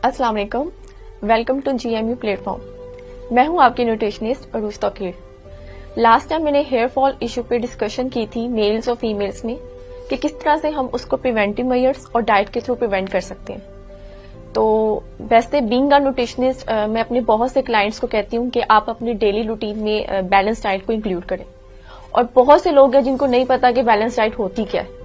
अस्सलाम वालेकुम, welcome to GMU platform. मैं हूं आपकी न्यूट्रिशनिस्ट अरूज तौकीर। लास्ट टाइम मैंने हेयर फॉल इशू पे डिस्कशन की थी मेल्स और फीमेल्स में कि किस तरह से हम उसको प्रिवेंटिव मेजर्स और डाइट के थ्रू प्रिवेंट कर सकते हैं। तो वैसे बीइंग अ न्यूट्रिशनिस्ट मैं अपने बहुत से क्लाइंट्स को कहती हूं कि आप अपनी डेली रूटीन में बैलेंस डाइट को इंक्लूड करें, और बहुत से लोग हैं जिनको नहीं पता कि बैलेंस डाइट होती क्या है।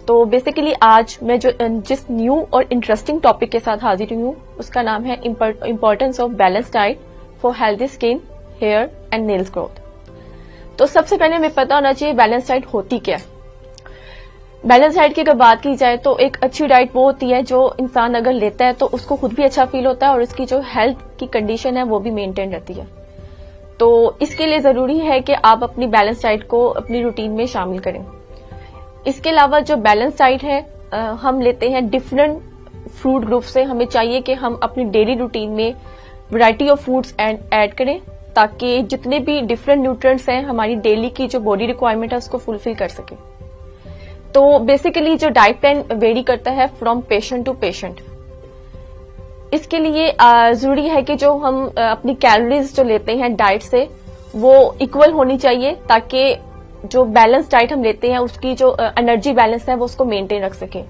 तो बेसिकली आज मैं जिस न्यू और इंटरेस्टिंग टॉपिक के साथ हाजिर हुई हूँ उसका नाम है importance of balance diet for healthy skin, hair and nails growth. तो सबसे पहले हमें पता होना चाहिए बैलेंस डाइट होती क्या है। बैलेंस डाइट की अगर बात की जाए तो एक अच्छी डाइट वो होती है जो इंसान अगर लेता है तो उसको खुद भी अच्छा फील होता है और उसकी जो हेल्थ की कंडीशन है वो भी मेंटेन रहती है। तो इसके लिए जरूरी है कि आप अपनी बैलेंस डाइट को अपनी रूटीन में शामिल करें। इसके अलावा जो बैलेंस डाइट है हम लेते हैं डिफरेंट फ्रूट ग्रुप से। हमें चाहिए कि हम अपनी डेली रूटीन में वैरायटी ऑफ फूड्स ऐड करें ताकि जितने भी डिफरेंट न्यूट्रिएंट्स हैं हमारी डेली की जो बॉडी रिक्वायरमेंट है उसको फुलफिल कर सके। तो बेसिकली जो डाइट प्लान वेरी करता है फ्रॉम पेशेंट टू पेशेंट। इसके लिए जरूरी है कि जो हम अपनी कैलोरीज जो लेते हैं डाइट से वो इक्वल होनी चाहिए ताकि जो बैलेंस डाइट हम लेते हैं उसकी जो एनर्जी बैलेंस है वो उसको मेंटेन रख सके।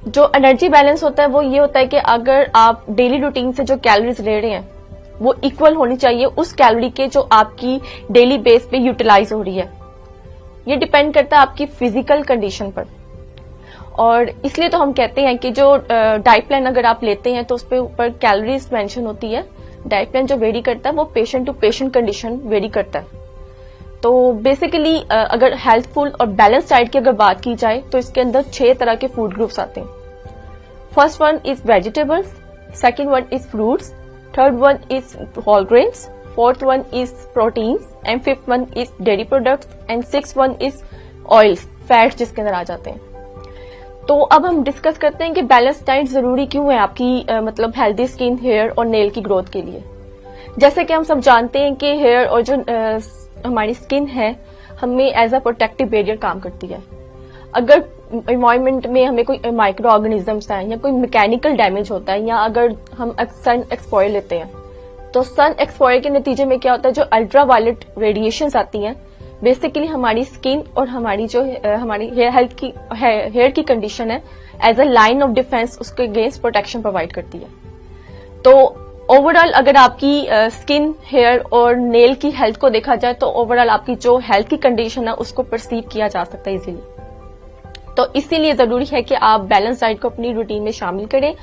जो एनर्जी बैलेंस होता है वो ये होता है कि अगर आप डेली रूटीन से जो कैलोरीज ले रहे हैं वो इक्वल होनी चाहिए उस कैलोरी के जो आपकी डेली बेस पे यूटिलाइज हो रही है। ये डिपेंड करता है आपकी फिजिकल कंडीशन पर, और इसलिए तो हम कहते हैं कि जो डाइट प्लान अगर आप लेते हैं तो उस पर ऊपर कैलोरीज मेंशन होती है। डाइट प्लान जो वेरी करता है वो patient to patient condition vary करता है। तो बेसिकली अगर हेल्थफुल और बैलेंस डाइट की अगर बात की जाए तो इसके अंदर 6 तरह के फूड ग्रुप्स आते हैं। First one is vegetables, second one is fruits, third one is whole grains, fourth one is proteins and fifth one is dairy products and sixth one is oils, fats जिसके अंदर आ जाते हैं। तो अब हम discuss करते हैं कि बैलेंस डाइट जरूरी क्यों है आपकी मतलब हेल्दी स्किन, हेयर और नेल की ग्रोथ के लिए। जैसे कि हम सब जानते हैं कि हेयर और जो हमारी स्किन है हमें एज अ प्रोटेक्टिव बैरियर काम करती है। अगर एनवायरमेंट में हमें कोई माइक्रो ऑर्गेनिजम्स है या कोई मैकेनिकल डैमेज होता है या अगर हम सन एक्सपोयर लेते हैं तो सन एक्सपोयर के नतीजे में क्या होता है, जो अल्ट्रा वायलेट रेडिएशंस आती हैं बेसिकली हमारी स्किन और हमारी जो हमारी हेयर की कंडीशन है as a line of defence उसके अगेंस्ट प्रोटेक्शन प्रोवाइड करती है। तो ओवरऑल अगर आपकी स्किन, हेयर और नेल की हेल्थ को देखा जाए तो ओवरऑल आपकी जो हेल्थ की कंडीशन है उसको परसीव किया जा सकता है इजीली। तो इसीलिए जरूरी है कि आप बैलेंस डाइट को अपनी रूटीन में शामिल करें,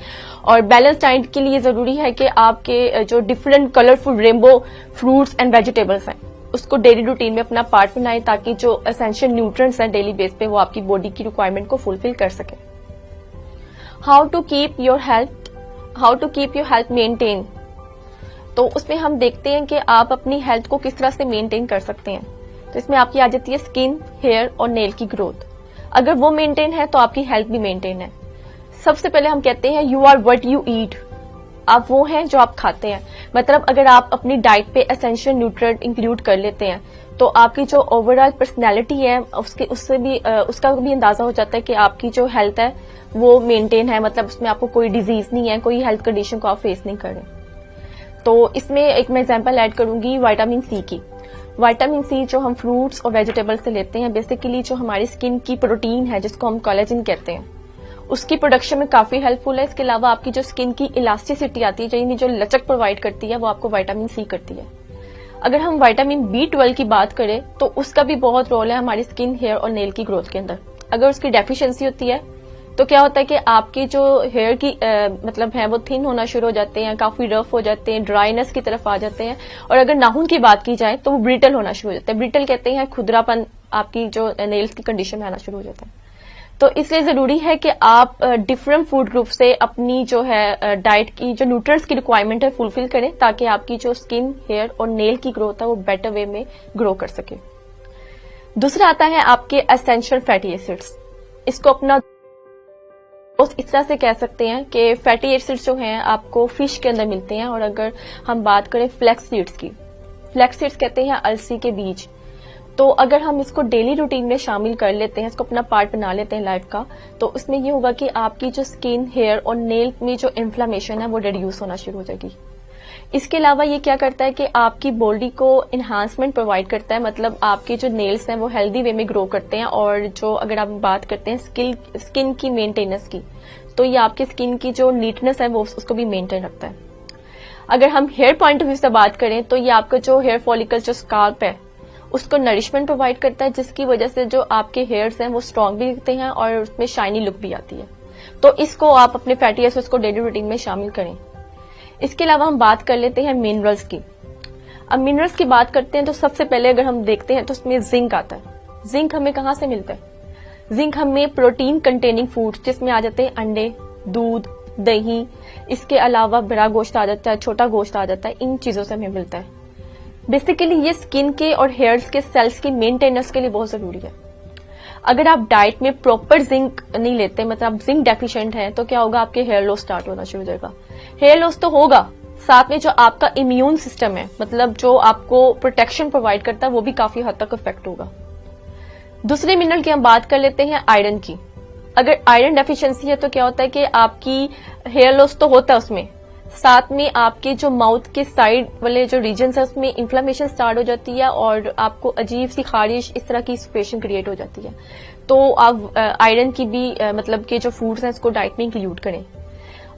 और बैलेंस डाइट के लिए जरूरी है कि आपके जो different colourful rainbow fruits and vegetables हैं उसको डेली रूटीन में अपना पार्ट बनाएं ताकि जो एसेंशियल न्यूट्रिएंट्स हैं डेली बेस पे वो आपकी बॉडी की रिक्वायरमेंट को फुलफिल कर सके। How to keep your health maintain. तो उसमें हम देखते हैं कि आप अपनी हेल्थ को किस तरह से मेंटेन कर सकते हैं। तो इसमें आपकी आ जाती है स्किन, हेयर और नेल की ग्रोथ। अगर वो मेंटेन है तो आपकी हेल्थ भी मेंटेन है। सबसे पहले हम कहते हैं you are what you eat. आप वो हैं जो आप खाते हैं। मतलब अगर आप अपनी डाइट पे एसेंशियल न्यूट्रिएंट इंक्लूड कर लेते हैं तो आपकी जो ओवरऑल पर्सनैलिटी है उसका भी अंदाजा हो जाता है कि आपकी जो हेल्थ है वो मेंटेन है। मतलब उसमें आपको कोई डिजीज नहीं है, कोई हेल्थ कंडीशन को आप फेस नहीं कर रहे। तो इसमें एक मैं एग्जांपल ऐड करूंगी विटामिन सी की। विटामिन सी जो हम फ्रूट्स और वेजिटेबल से लेते हैं बेसिकली जो हमारी स्किन की प्रोटीन है जिसको हम कोलेजन कहते हैं उसकी प्रोडक्शन में काफी हेल्पफुल है। इसके अलावा आपकी जो स्किन की इलास्टिसिटी आती है यानी जो लचक प्रोवाइड करती है वो आपको विटामिन सी करती है। अगर हम विटामिन B12 की बात करें तो उसका भी बहुत रोल है हमारी स्किन, हेयर और नेल की ग्रोथ के अंदर। अगर उसकी डेफिशिएंसी होती है तो क्या होता है कि आपके जो हेयर की मतलब है वो थिन होना शुरू हो जाते हैं, काफी रफ हो जाते हैं, ड्राइनेस की तरफ आ जाते हैं। और अगर नाखून की बात की जाए तो वो ब्रिटल होना शुरू हो जाता है। ब्रिटल कहते हैं खुदरापन, आपकी जो नेल्स की कंडीशन में आना शुरू हो जाता है। तो इसलिए जरूरी है कि आप डिफरेंट फूड ग्रुप से अपनी जो है डाइट की जो न्यूट्रिएंट्स की रिक्वायरमेंट है फुलफिल करें ताकि आपकी जो स्किन, हेयर और नेल की ग्रोथ है वो बेटर वे में ग्रो कर सके। दूसरा आता है आपके एसेंशियल फैटी एसिड्स। इसको अपना इस तरह से कह सकते हैं कि फैटी एसिड्स जो हैं आपको फिश के अंदर मिलते हैं। और अगर हम बात करें फ्लैक्स सीड्स की, फ्लैक्स सीड्स कहते हैं अलसी के बीज। तो अगर हम इसको डेली रूटीन में शामिल कर लेते हैं, इसको अपना पार्ट बना लेते हैं लाइफ का, तो उसमें ये होगा कि आपकी जो स्किन, हेयर और नेल में जो इन्फ्लामेशन है वो रिड्यूस होना शुरू हो जाएगी। इसके अलावा ये क्या करता है कि आपकी बॉडी को इन्हांसमेंट प्रोवाइड करता है, मतलब आपके जो नेल्स हैं वो हेल्दी वे में ग्रो करते हैं। और जो अगर आप बात करते हैं स्किन की मेंटेनेंस की, तो ये आपकी स्किन की जो नीटनेस है वो उसको भी मेंटेन रखता है। अगर हम हेयर पॉइंट ऑफ व्यू से बात करें तो ये आपका जो हेयर फॉलिकल, जो स्काल्प है, उसको नरिशमेंट प्रोवाइड करता है, जिसकी वजह से जो आपके हेयर्स हैं वो स्ट्रांग भी दिखते हैं और उसमें शाइनी लुक भी आती है। तो इसको आप अपने फैटी एसिड्स को डेली रूटीन में शामिल करें। इसके अलावा हम बात कर लेते हैं मिनरल्स की। अब मिनरल्स की बात करते हैं तो सबसे पहले अगर हम देखते हैं तो उसमें जिंक आता है। जिंक हमें कहाँ से मिलता है? जिंक हमें प्रोटीन कंटेनिंग फूड्स, जिसमें आ जाते हैं अंडे, दूध, दही, इसके अलावा बड़ा गोश्त आ जाता है, छोटा गोश्त आ जाता है, इन चीजों से हमें मिलता है। बेसिकली ये स्किन के और हेयर्स के सेल्स की मेंटेनेंस के लिए बहुत जरूरी है। अगर आप डाइट में प्रॉपर जिंक नहीं लेते, मतलब आप जिंक डेफिशिएंट हैं, तो क्या होगा, आपके हेयर लॉस स्टार्ट होना शुरू हो जाएगा। हेयर लॉस तो होगा, साथ में जो आपका इम्यून सिस्टम है, मतलब जो आपको प्रोटेक्शन प्रोवाइड करता है, वो भी काफी हद तक इफेक्ट होगा। दूसरे मिनरल की हम बात कर लेते हैं आयरन की। अगर आयरन डेफिशिएंसी है तो क्या होता है कि आपकी हेयर लॉस तो होता है उसमें, साथ में आपके जो माउथ के साइड वाले जो रीजन है उसमें इन्फ्लेमेशन स्टार्ट हो जाती है और आपको अजीब सी खारिश, इस तरह की सिचुएशन क्रिएट हो जाती है। तो आप आयरन की भी मतलब के जो फूड्स हैं इसको डाइट में इंक्लूड करें।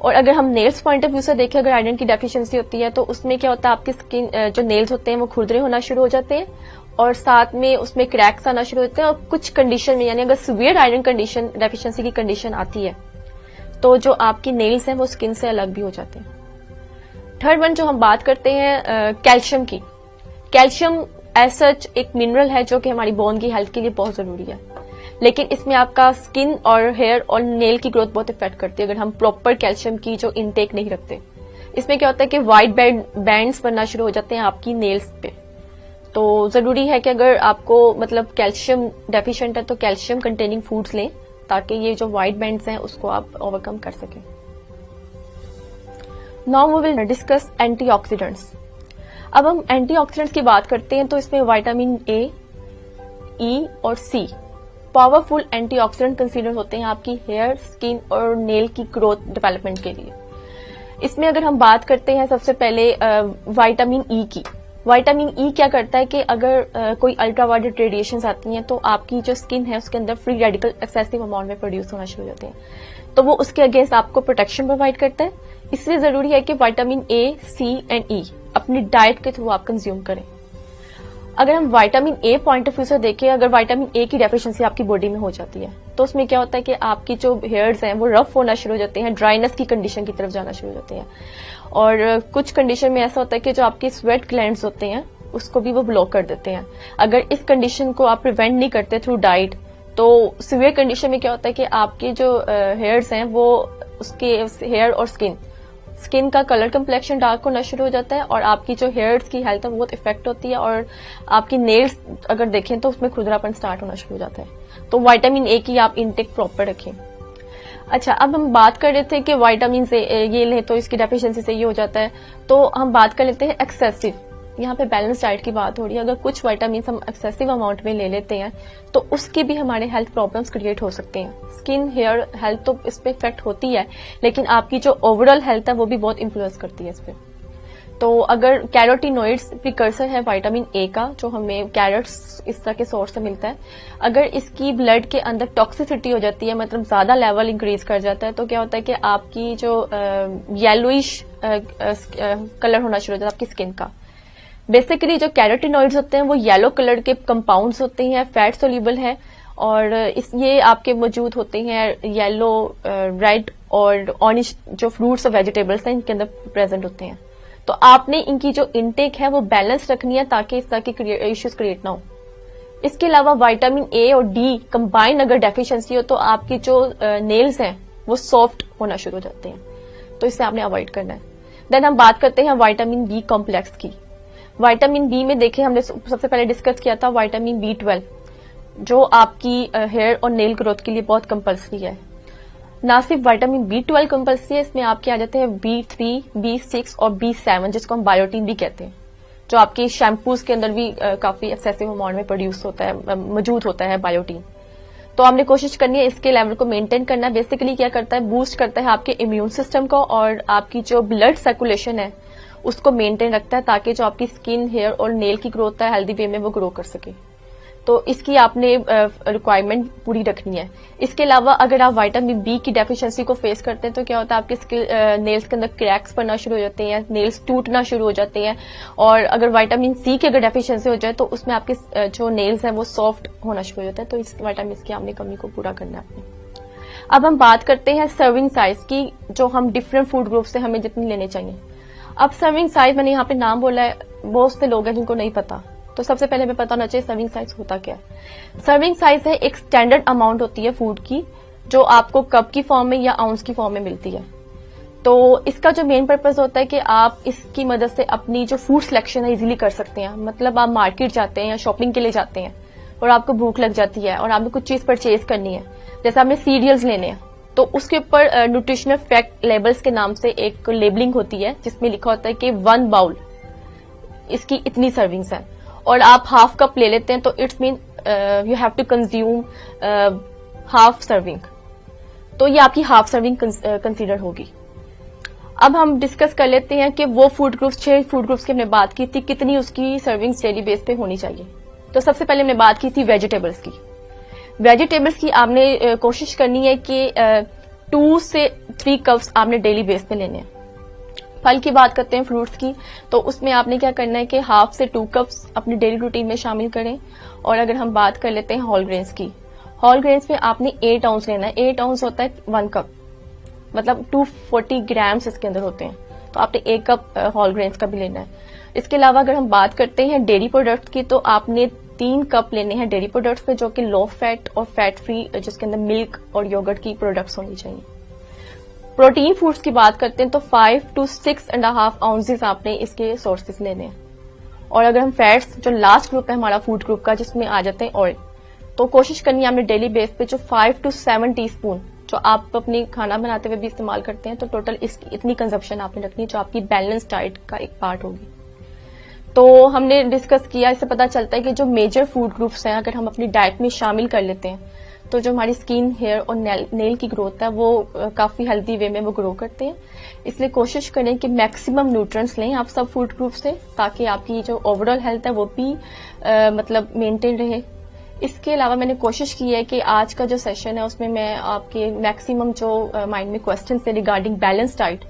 और अगर हम नेल्स पॉइंट ऑफ व्यू से देखें, अगर आयरन की डेफिशिएंसी होती है तो उसमें क्या होता है, आपकी स्किन जो नेल्स होते हैं वो खुरदरे होना शुरू हो जाते हैं और साथ में उसमें क्रैक्स आना शुरू होते हैं। और कुछ कंडीशन में, यानी अगर सीवियर आयरन कंडीशन डेफिशिएंसी की कंडीशन आती है तो जो आपकी नेल्स हैं वो स्किन से अलग भी हो जाते हैं। थर्ड वन जो हम बात करते हैं कैल्शियम की। कैल्शियम एज सच एक मिनरल है जो कि हमारी बोन की हेल्थ के लिए बहुत जरूरी है, लेकिन इसमें आपका स्किन और हेयर और नेल की ग्रोथ बहुत इफेक्ट करती है अगर हम प्रॉपर कैल्शियम की जो इनटेक नहीं रखते। इसमें क्या होता है कि व्हाइट बैंड्स बनना शुरू हो जाते हैं आपकी नेल्स पे। तो जरूरी है कि अगर आपको मतलब कैल्शियम डेफिशिएंट है तो कैल्शियम कंटेनिंग फूड्स लें, ताकि ये जो व्हाइट बैंड्स हैं उसको आप ओवरकम कर सकें। Now we will discuss antioxidants. अब हम एंटीऑक्सीडेंट्स की बात करते हैं तो इसमें विटामिन ए, ई और सी पावरफुल एंटीऑक्सीडेंट कंसीडर होते हैं आपकी हेयर, स्किन और नेल की ग्रोथ डेवलपमेंट के लिए। इसमें अगर हम बात करते हैं सबसे पहले विटामिन ई की। विटामिन ई क्या करता है कि अगर कोई अल्ट्रावायलेट रेडिएशंस आती हैं तो आपकी जो स्किन है उसके अंदर फ्री रेडिकल एक्सेसिव अमाउंट में प्रोड्यूस होना शुरू हो जाते हैं, तो वो उसके अगेंस्ट आपको प्रोटेक्शन प्रोवाइड करता है। इसलिए जरूरी है कि विटामिन ए, सी एंड ई अपनी डाइट के थ्रू आप कंज्यूम करें। अगर हम vitamin A point of view से देखें, अगर विटामिन ए की डेफिशिएंसी आपकी बॉडी में हो जाती है तो उसमें क्या होता है कि आपकी जो हेयर्स हैं वो रफ होना शुरू हो जाते हैं, ड्राइनेस की कंडीशन की तरफ जाना शुरू हो जाते हैं। और कुछ कंडीशन में ऐसा होता है कि जो आपके स्वेट ग्लैंड्स होते हैं उसको भी वो ब्लॉक कर देते हैं। अगर इस कंडीशन को आप प्रिवेंट नहीं करते थ्रू डाइट, तो सीवियर कंडीशन में क्या होता है कि आपके जो हेयर्स हैं वो उसके हेयर और स्किन का कलर कम्प्लेक्शन डार्क होना शुरू हो जाता है और आपकी जो हेयर्स की हेल्थ है वो बहुत इफेक्ट होती है और आपकी नेल्स अगर देखें तो उसमें खुरदरापन स्टार्ट होना शुरू हो जाता है। तो विटामिन ए की आप इनटेक प्रॉपर रखें। अच्छा, अब हम बात कर रहे थे कि विटामिन से ये लें तो इसकी डेफिशिएंसी से ये हो जाता है, तो हम बात कर लेते हैं एक्सेसिव। यहाँ पे बैलेंस डाइट की बात हो रही है। अगर कुछ विटामिन हम एक्सेसिव अमाउंट में ले लेते हैं तो उसके भी हमारे हेल्थ प्रॉब्लम्स क्रिएट हो सकते हैं। स्किन, हेयर हेल्थ तो इस पे इफेक्ट होती है, लेकिन आपकी जो ओवरऑल हेल्थ है वो भी बहुत इन्फ्लुएंस करती है इस पे। तो अगर कैरोटीनॉइड्स प्रिकर्सर है विटामिन ए का, जो हमें कैरेट्स इस तरह के सोर्स से मिलता है, अगर इसकी ब्लड के अंदर टॉक्सिसिटी हो जाती है, मतलब ज्यादा लेवल इंक्रीज कर जाता है, तो क्या होता है कि आपकी जो येलोइश कलर होना शुरू हो जाता है आपकी स्किन का। बेसिकली जो कैरोटीनॉइड्स होते हैं वो येलो कलर के कंपाउंड्स होते हैं, फैट सोल्यूबल है और ये आपके मौजूद होते हैं येलो, रेड और ऑरेंज जो फ्रूट्स और वेजिटेबल्स हैं इनके अंदर प्रेजेंट होते हैं। तो आपने इनकी जो इनटेक है वो बैलेंस रखनी है ताकि इस तरह के इश्यूज क्रिएट ना हो। इसके अलावा विटामिन ए और डी कंबाइन अगर डेफिशिएंसी हो तो आपकी जो नेल्स हैं वो सॉफ्ट होना शुरू हो जाते हैं, तो इससे आपने अवॉइड करना है। देन हम बात करते हैं विटामिन बी कॉम्प्लेक्स की। विटामिन बी में देखें, हमने सबसे पहले डिस्कस किया था विटामिन B12 जो आपकी हेयर और नेल ग्रोथ के लिए बहुत कंपल्सरी है। ना सिर्फ विटामिन B12 कंपल्सरी है, इसमें आपके आ जाते हैं B3, B6 और B7 जिसको हम बायोटीन भी कहते हैं। जो आपकी शैम्पूज के अंदर भी काफी एक्सेसिव अमाउंट में प्रोड्यूस होता है, मौजूद होता है बायोटीन। तो हमने कोशिश करनी है इसके लेवल को मेंटेन करना। बेसिकली क्या करता है, बूस्ट करता है आपके इम्यून सिस्टम को और आपकी जो ब्लड सर्कुलेशन है उसको मेंटेन रखता है, ताकि जो आपकी स्किन, हेयर और नेल की ग्रोथ है हेल्दी वे में वो ग्रो कर सके। तो इसकी आपने रिक्वायरमेंट पूरी रखनी है। इसके अलावा अगर आप विटामिन बी की डेफिशिएंसी को फेस करते हैं तो क्या होता है, आपके नेल्स के अंदर क्रैक्स पड़ना शुरू हो जाते हैं, नेल्स टूटना शुरू हो जाते हैं। और अगर विटामिन सी की अगर डेफिशिएंसी हो जाए तो उसमें आपके जो नेल्स हैं वो सॉफ्ट होना शुरू हो जाता है। तो इस विटामिन की आपने कमी को पूरा करना है अपने। अब हम बात करते हैं सर्विंग साइज की, जो हम डिफरेंट फूड ग्रुप से हमें जितनी लेने चाहिए। अब सर्विंग साइज मैंने यहाँ पे नाम बोला है, बहुत से लोग हैं जिनको नहीं पता, तो सबसे पहले हमें पता होना चाहिए सर्विंग साइज होता क्या है। सर्विंग साइज है एक स्टैंडर्ड अमाउंट होती है फूड की, जो आपको कप की फॉर्म में या आउंस की फॉर्म में मिलती है। तो इसका जो मेन पर्पज होता है कि आप इसकी मदद से अपनी जो फूड सिलेक्शन है इजीली कर सकते हैं। मतलब आप मार्केट जाते हैं या शॉपिंग के लिए जाते हैं और आपको भूख लग जाती है और आपने कुछ चीज परचेज करनी है, जैसे आपने सीरियल्स लेने हैं, तो उसके ऊपर न्यूट्रिशनल फैक्ट लेबल्स के नाम से एक लेबलिंग होती है जिसमें लिखा होता है कि 1 बाउल इसकी इतनी सर्विंग्स है, और आप हाफ कप ले लेते हैं तो it's mean you have to consume half serving. तो ये आपकी हाफ सर्विंग कंसीडर होगी। अब हम डिस्कस कर लेते हैं कि वो फूड ग्रुप्स, 6 फूड ग्रुप्स की हमने बात की थी, कितनी उसकी सर्विंग्स डेली बेस पे होनी चाहिए। तो सबसे पहले हमने बात की थी वेजिटेबल्स की। वेजिटेबल्स की आपने कोशिश करनी है कि 2 से 3 कप्स आपने डेली बेस पे लेने हैं। फल की बात करते हैं, फ्रूट्स की, तो उसमें आपने क्या करना है कि हाफ से 2 कप्स अपनी डेली रूटीन में शामिल करें। और अगर हम बात कर लेते हैं होल ग्रेन्स की, होल ग्रेन्स में आपने 8 आउंस लेना है। 8 आउंस होता है 1 कप, मतलब 240 ग्राम्स इसके अंदर होते हैं। तो आपने 1 कप होल ग्रेन्स का भी लेना है। इसके अलावा अगर हम बात करते हैं डेयरी प्रोडक्ट्स की, तो आपने 3 कप लेने हैं डेयरी प्रोडक्ट्स पे, जो कि लो फैट और फैट फ्री, जिसके अंदर मिल्क और योगर्ट की प्रोडक्ट्स होनी चाहिए। प्रोटीन फूड्स की बात करते हैं तो 5 to 6.5 आउंसेस आपने इसके सोर्सेज लेने हैं। और अगर हम फैट्स, जो लास्ट ग्रुप है हमारा फूड ग्रुप का, जिसमें आ जाते हैं ऑयल, तो कोशिश करनी है आपने डेली बेस पे जो 5 to 7 टीस्पून जो आप अपनी खाना बनाते हुए भी इस्तेमाल करते हैं, तो टोटल इसकी इतनी कंजप्शन आपने रखनी है, जो आपकी बैलेंस डाइट का एक पार्ट होगी। तो हमने डिस्कस किया, इससे पता चलता है कि जो मेजर फूड ग्रुप्स हैं अगर हम अपनी डाइट में शामिल कर लेते हैं तो जो हमारी स्किन, हेयर और नेल की ग्रोथ है वो काफी हेल्दी वे में वो ग्रो करते हैं। इसलिए कोशिश करें कि मैक्सिमम न्यूट्रिएंट्स लें आप सब फूड ग्रुप से, ताकि आपकी जो ओवरऑल हेल्थ है वो भी मतलब मेंटेन रहे। इसके अलावा मैंने कोशिश की है कि आज का जो सेशन है उसमें मैं आपके मैक्सिमम जो माइंड में क्वेश्चन है रिगार्डिंग बैलेंस डाइट,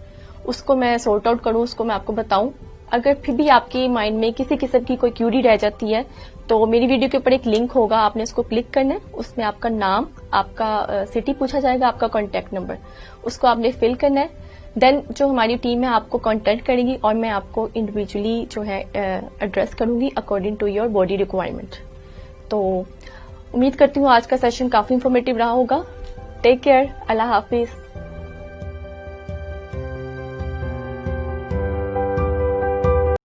उसको मैं सॉर्ट आउट करूं, उसको मैं आपको बताऊं। अगर फिर भी आपके माइंड में किसी किस्म की कोई क्यूरी रह जाती है तो मेरी वीडियो के ऊपर एक लिंक होगा, आपने उसको क्लिक करना है। उसमें आपका नाम, आपका सिटी पूछा जाएगा, आपका कॉन्टैक्ट नंबर, उसको आपने फिल करना है। देन जो हमारी टीम है आपको कॉन्टैक्ट करेगी और मैं आपको इंडिविजुअली जो है एड्रेस करूंगी according to your body requirement. तो उम्मीद करती हूँ आज का सेशन काफी इंफॉर्मेटिव रहा होगा। टेक केयर, अल्लाह हाफिज।